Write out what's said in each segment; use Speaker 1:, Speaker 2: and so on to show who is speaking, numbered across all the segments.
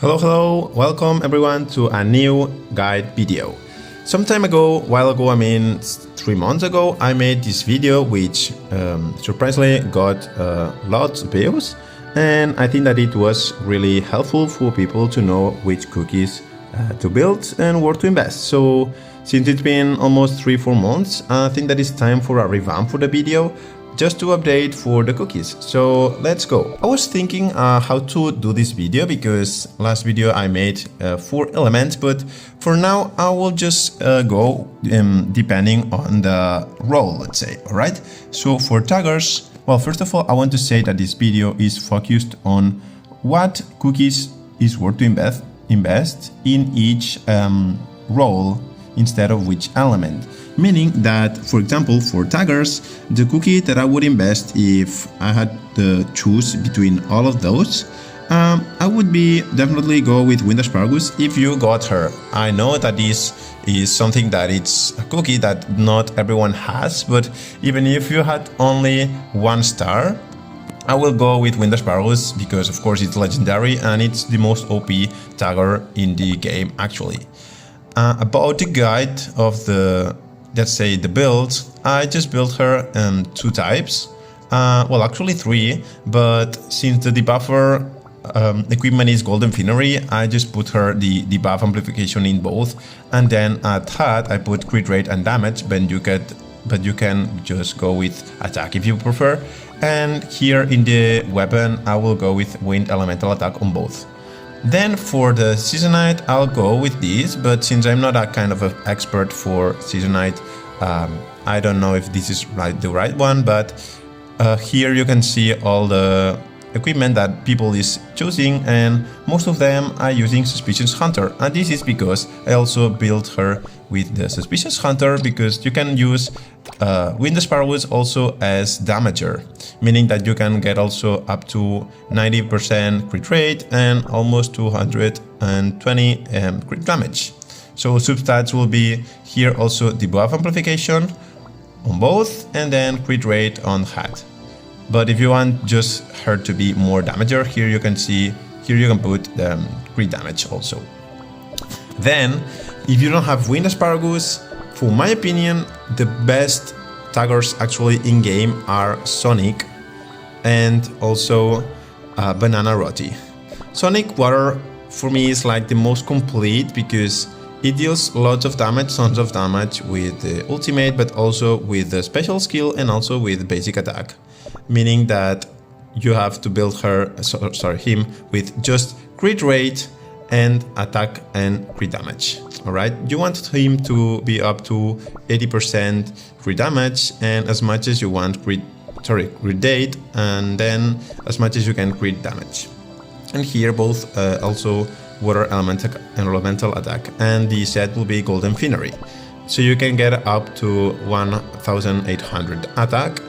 Speaker 1: Hello, welcome everyone to a new guide video. Some time ago, while ago, I mean 3 months ago, I made this video which surprisingly got lots of views, and I think that it was really helpful for people to know which cookies to build and where to invest. So since it's been almost 3-4 months, I think that it's time for a revamp for the video, just to update for the cookies. So let's go. I was thinking how to do this video because last video I made 4 elements, but for now I will just go depending on the role, let's say. All right. So for taggers, well, first of all, I want to say that this video is focused on what cookies is worth to invest in each role instead of which element. Meaning that, for example, for taggers, the cookie that I would invest if I had to choose between all of those, I would definitely go with wind asparagus if you got her. I know that this is something that it's a cookie that not everyone has, but even if you had only 1 star, I will go with wind asparagus because of course it's legendary and it's the most OP tagger in the game actually. About the guide of the, let's say, the build, I just built her 2 types, well actually 3, but since the debuffer equipment is golden finery, I just put her the debuff amplification in both, and then at hat I put crit rate and damage, but you can just go with attack if you prefer, and here in the weapon I will go with wind elemental attack on both. Then for the Seasonite, I'll go with this, but since I'm not a kind of an expert for Seasonite, I don't know if this is the right one, but here you can see all the equipment that people is choosing, and most of them are using Suspicious Hunter, and this is because I also built her with the Suspicious Hunter because you can use wind asparagus also as damager, meaning that you can get also up to 90% crit rate and almost 220 crit damage. So substats will be here also debuff amplification on both and then crit rate on hat. But if you want just her to be more damager, here you can see, here you can put crit damage also. Then if you don't have wind asparagus, for my opinion, the best taggers actually in game are Sonic and also Banana Roti. Sonic Water for me is like the most complete because it deals lots of damage, tons of damage with the ultimate, but also with the special skill and also with basic attack, meaning that you have to build him with just crit rate and attack and crit damage. Alright, you want him to be up to 80% crit damage and as much as you want crit rate, and then as much as you can crit damage. And here both also water elemental attack, and the set will be golden finery. So you can get up to 1800 attack,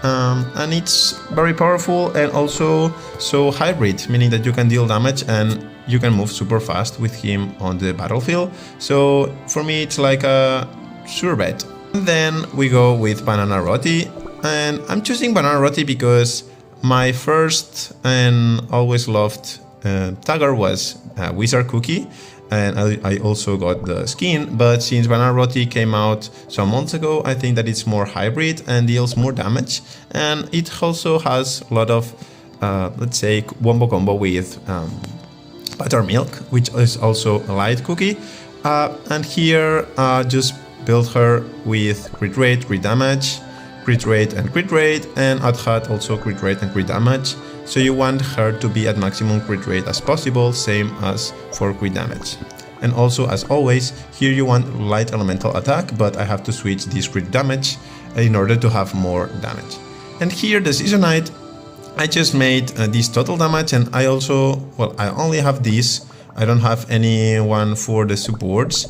Speaker 1: and it's very powerful and also so hybrid, meaning that you can deal damage and you can move super fast with him on the battlefield. So for me it's like a sure bet. And then we go with Banana Roti, and I'm choosing Banana Roti because my first and always loved tagger was Wizard Cookie, and I also got the skin, but since Banana Roti came out some months ago, I think that it's more hybrid and deals more damage, and it also has a lot of let's say combo with buttermilk, which is also a light cookie, and here just build her with crit rate, crit damage, crit rate and crit rate, and at hat also crit rate and crit damage. So you want her to be at maximum crit rate as possible, same as for crit damage. And also, as always, here you want light elemental attack, but I have to switch this crit damage in order to have more damage. And here the Seasonite, I just made this total damage, and I also, well, I only have this. I don't have anyone for the supports,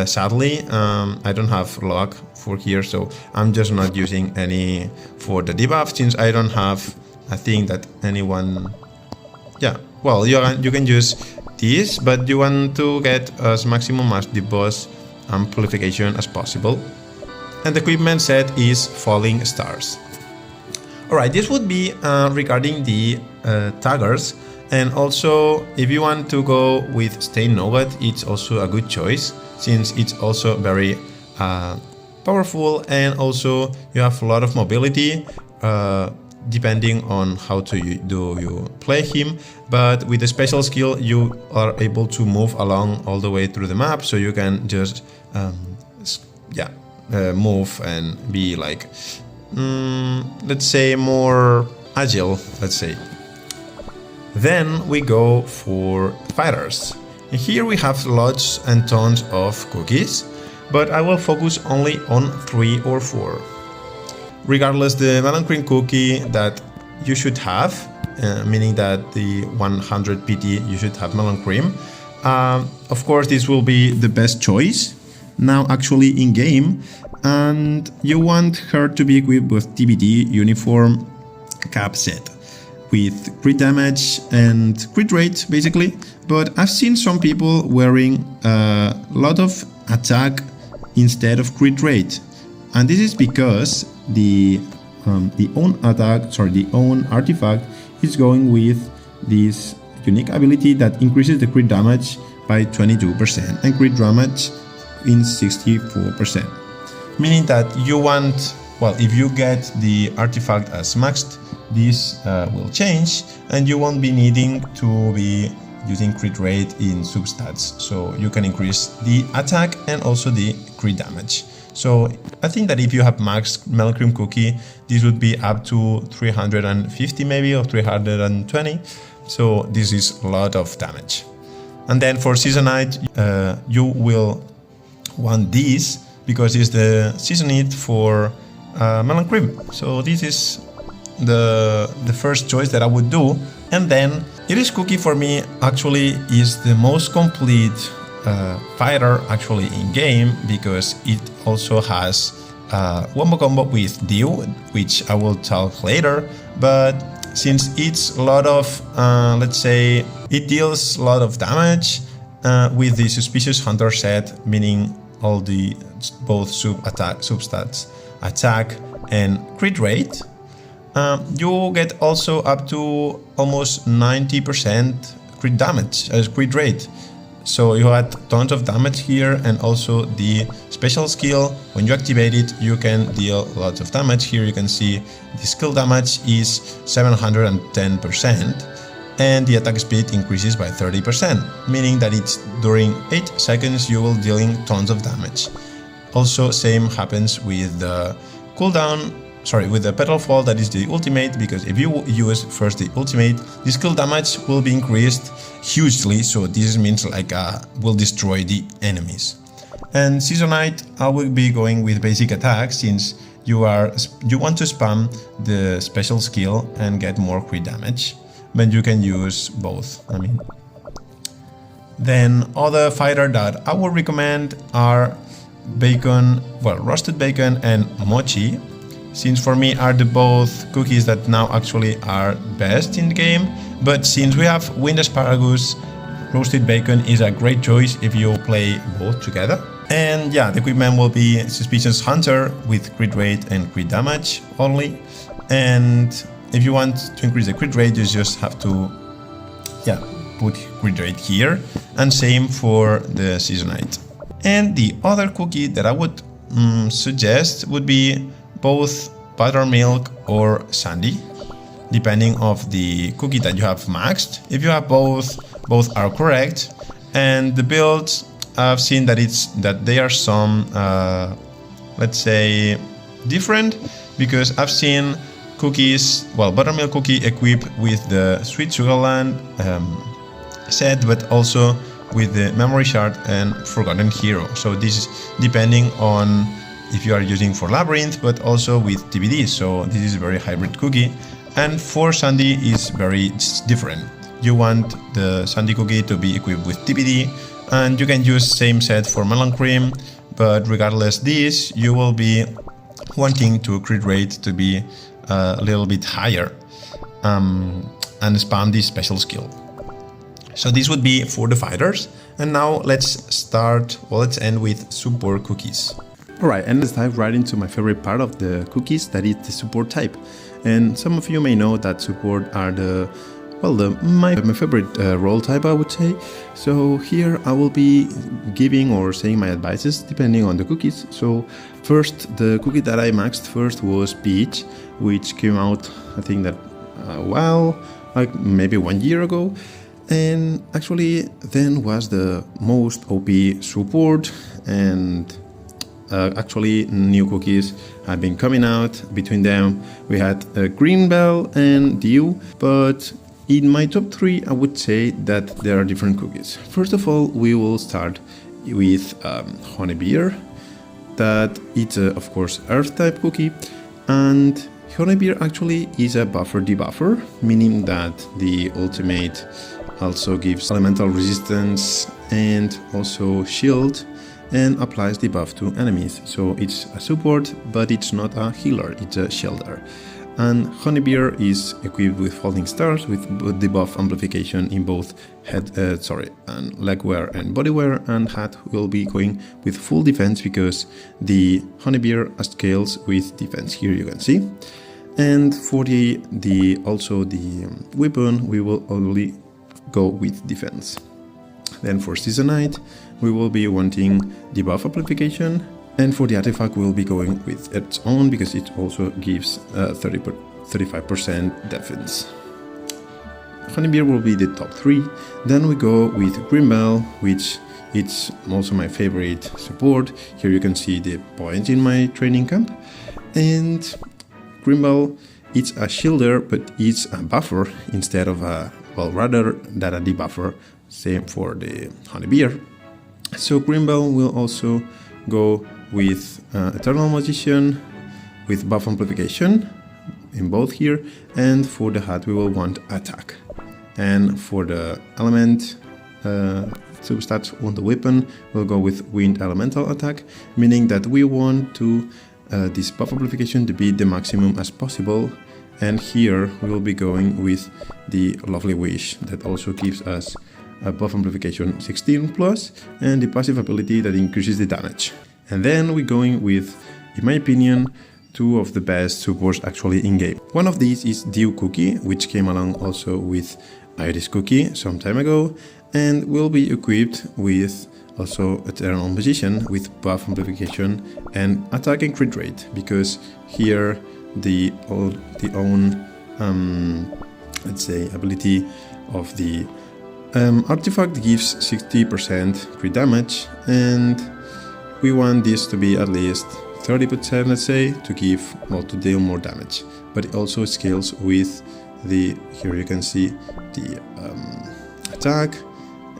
Speaker 1: sadly. I don't have luck for here, so I'm just not using any for the debuff since I don't have, I think that anyone, yeah, well, you can use this, but you want to get as maximum as the boss amplification as possible. And the equipment set is Falling Stars. Alright, this would be regarding the taggers, And also, if you want to go with Stain Nougat, it's also a good choice since it's also very powerful, and also you have a lot of mobility depending on how you play him. But with the special skill, you are able to move along all the way through the map, so you can just move and be like, let's say, more agile, let's say. Then we go for fighters. Here we have lots and tons of cookies, but I will focus only on 3 or 4. Regardless, the melon cream cookie that you should have, meaning that the 100 PT you should have melon cream. Of course, this will be the best choice now actually in game, and you want her to be equipped with TBD uniform cap set with crit damage and crit rate basically. But I've seen some people wearing a lot of attack instead of crit rate, and this is because the own artifact is going with this unique ability that increases the crit damage by 22% and crit damage in 64%. Meaning that you want, well, if you get the artifact as maxed, this will change and you won't be needing to be using crit rate in substats. So you can increase the attack and also the crit damage. So I think that if you have maxed melon cream cookie, this would be up to 350 maybe, or 320. So this is a lot of damage. And then for Seasonite, you will want this because it's the Seasonite for melon cream. So this is the first choice that I would do. And then Irish Cookie for me actually is the most complete fighter actually in game, because it also has wombo combo with Dew, which I will talk later. But since it's a lot of, let's say, it deals a lot of damage with the Suspicious Hunter set, meaning all the both substats, attack and crit rate. You get also up to almost 90% crit damage as crit rate. So you had tons of damage here, and also the special skill, when you activate it, you can deal lots of damage. Here you can see the skill damage is 710%, and the attack speed increases by 30%, meaning that it's during 8 seconds you will dealing tons of damage. Also, same happens with the cooldown. With the Petal Fall, that is the ultimate, because if you use first the ultimate, the skill damage will be increased hugely, so this means like will destroy the enemies. And Seasonite, I will be going with basic attack, since you want to spam the special skill and get more crit damage, but you can use both. Then other fighter that I would recommend are roasted bacon and mochi, since for me are the both cookies that now actually are best in the game. But since we have wind asparagus, roasted bacon is a great choice if you play both together. And yeah, the equipment will be Suspicious Hunter with crit rate and crit damage only. And if you want to increase the crit rate, you just have to put crit rate here, and same for the Seasonite. And the other cookie that I would suggest would be both buttermilk or sandy, depending of the cookie that you have maxed. If you have both are correct. And the builds, I've seen that they are some let's say different, because I've seen cookies, buttermilk cookie equipped with the Sweet Sugarland set, but also with the Memory Shard and Forgotten Hero. So this is depending on if you are using for Labyrinth, but also with TBD. So this is a very hybrid cookie. And for Sandy is very different. You want the Sandy cookie to be equipped with TBD, and you can use same set for melon cream, but regardless this, you will be wanting to crit rate to be a little bit higher and spam this special skill. So this would be for the fighters. And now let's end with support cookies. Alright, and let's dive right into my favorite part of the cookies, that is the support type. And some of you may know that support are the well, my favorite roll type, I would say. So here I will be giving or saying my advices depending on the cookies. So first, the cookie that I maxed first was Peach, which came out, I think that like maybe 1 year ago. And actually then was the most OP support, and actually new cookies have been coming out. Between them we had Green Bell and Dew, but in my top 3 I would say that there are different cookies. First of all, we will start with Honeybeer, that it's of course earth type cookie, and Honeybeer actually is a buffer debuffer, meaning that the ultimate also gives elemental resistance and also shield and applies debuff to enemies. So it's a support, but it's not a healer, it's a shielder. And Honeybeer is equipped with Falling Stars with debuff amplification in both and leg wear and body wear, and hat will be going with full defense because the Honeybeer scales with defense. Here you can see. And for the weapon, we will only go with defense. Then for Seasonite, we will be wanting debuff amplification, and for the artifact we'll be going with its own because it also gives 35% defense. Honeybeer will be the top 3. Then we go with Greenbell, which it's also my favorite support. Here you can see the points in my training camp. And Greenbell, it's a shielder, but it's a buffer instead of rather than a debuffer. Same for the Honeybeer. So Greenbell will also go with Eternal Magician with buff amplification in both here, and for the hat we will want attack. And for the element substats on the weapon, we'll go with wind elemental attack, meaning that we want to this buff amplification to be the maximum as possible. And here we will be going with the Lovely Wish that also gives us a buff amplification 16 plus and the passive ability that increases the damage. And then we're going with, in my opinion, 2 of the best supports actually in game. One of these is Dew Cookie, which came along also with Iris Cookie some time ago, and will be equipped with also Eternal Magician with buff amplification and attack and crit rate, because here the own let's say ability of the artifact gives 60% crit damage, and we want this to be at least 30%, let's say, to deal more damage. But it also scales with the, here you can see the attack,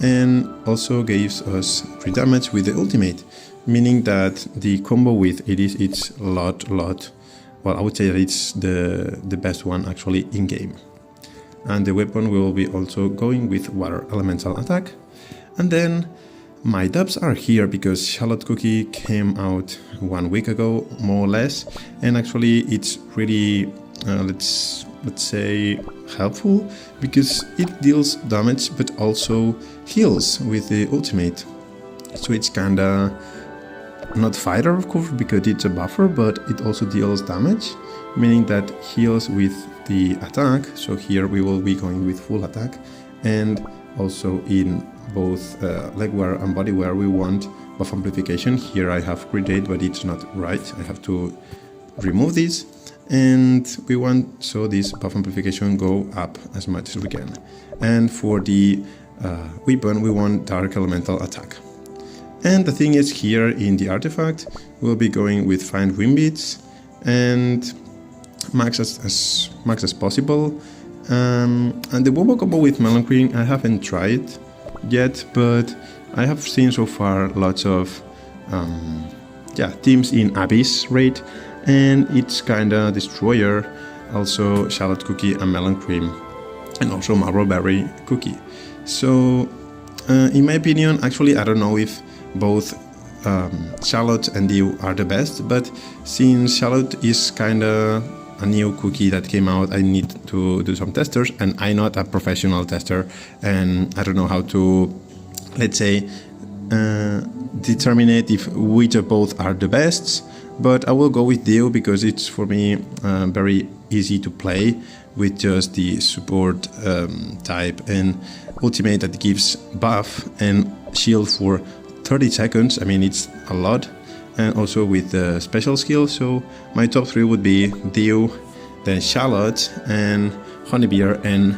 Speaker 1: and also gives us crit damage with the ultimate, meaning that the combo with it's a lot. Well, I would say that it's the best one actually in game. And the weapon will be also going with water elemental attack. And then my dubs are here because Shallot Cookie came out 1 week ago, more or less, and actually it's really let's say helpful because it deals damage but also heals with the ultimate. So it's kinda not fighter, of course, because it's a buffer, but it also deals damage, meaning that heals with the attack. So here we will be going with full attack, and also in both leg wear and body wear we want buff amplification. Here I have crit rate, but it's not right, I have to remove this, and we want so this buff amplification go up as much as we can. And for the weapon we want dark elemental attack. And the thing is, here in the artifact we'll be going with find wind beats and max as possible. And the Bobo combo with Melon Cream I haven't tried yet, but I have seen so far lots of teams in Abyss raid, and it's kinda Destroyer, also Shallot Cookie and Melon Cream, and also Marble Berry Cookie. So in my opinion, actually I don't know if both Shallot and Dew are the best, but since Shallot is kinda a new cookie that came out, I need to do some testers, and I'm not a professional tester, and I don't know how to, let's say, determine if which of both are the best. But I will go with Dew because it's for me very easy to play with just the support type and ultimate that gives buff and shield for 30 seconds. I mean, it's a lot. And also with the special skill. So my top 3 would be Dew, then Shallot, and Honeybeer and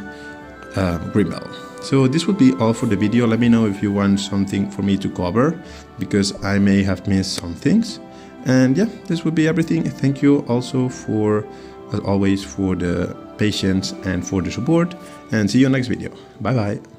Speaker 1: Grimbell. So this would be all for the video. Let me know if you want something for me to cover, because I may have missed some things. And yeah, this would be everything. Thank you also for, as always, for the patience and for the support, and see you next video. Bye bye.